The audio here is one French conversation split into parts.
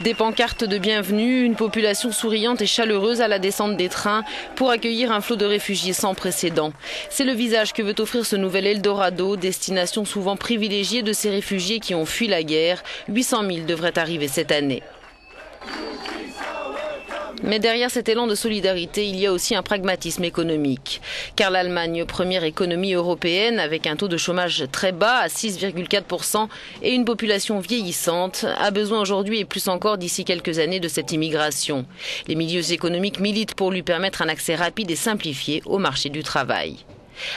Des pancartes de bienvenue, une population souriante et chaleureuse à la descente des trains pour accueillir un flot de réfugiés sans précédent. C'est le visage que veut offrir ce nouvel Eldorado, destination souvent privilégiée de ces réfugiés qui ont fui la guerre. 800 000 devraient arriver cette année. Mais derrière cet élan de solidarité, il y a aussi un pragmatisme économique. Car l'Allemagne, première économie européenne avec un taux de chômage très bas à 6,4% et une population vieillissante, a besoin aujourd'hui et plus encore d'ici quelques années de cette immigration. Les milieux économiques militent pour lui permettre un accès rapide et simplifié au marché du travail.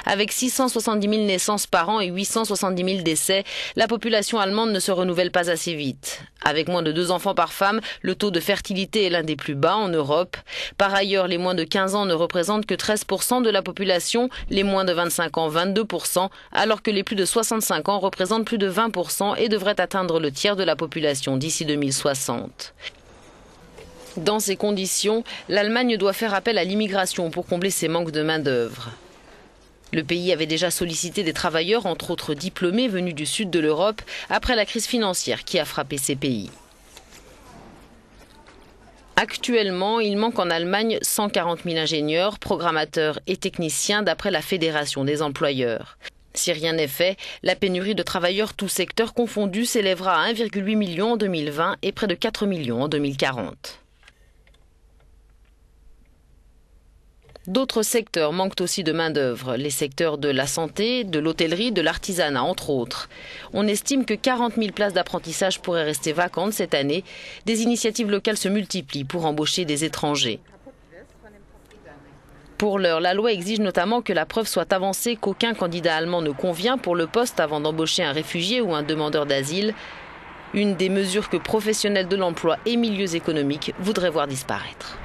Avec 670 000 naissances par an et 870 000 décès, la population allemande ne se renouvelle pas assez vite. Avec moins de 2 enfants par femme, le taux de fertilité est l'un des plus bas en Europe. Par ailleurs, les moins de 15 ans ne représentent que 13% de la population, les moins de 25 ans 22%, alors que les plus de 65 ans représentent plus de 20% et devraient atteindre le tiers de la population d'ici 2060. Dans ces conditions, l'Allemagne doit faire appel à l'immigration pour combler ses manques de main-d'œuvre. Le pays avait déjà sollicité des travailleurs, entre autres diplômés venus du sud de l'Europe, après la crise financière qui a frappé ces pays. Actuellement, il manque en Allemagne 140 000 ingénieurs, programmateurs et techniciens d'après la Fédération des employeurs. Si rien n'est fait, la pénurie de travailleurs tous secteurs confondus s'élèvera à 1,8 million en 2020 et près de 4 millions en 2040. D'autres secteurs manquent aussi de main-d'œuvre, les secteurs de la santé, de l'hôtellerie, de l'artisanat, entre autres. On estime que 40 000 places d'apprentissage pourraient rester vacantes cette année. Des initiatives locales se multiplient pour embaucher des étrangers. Pour l'heure, la loi exige notamment que la preuve soit avancée qu'aucun candidat allemand ne convient pour le poste avant d'embaucher un réfugié ou un demandeur d'asile. Une des mesures que professionnels de l'emploi et milieux économiques voudraient voir disparaître.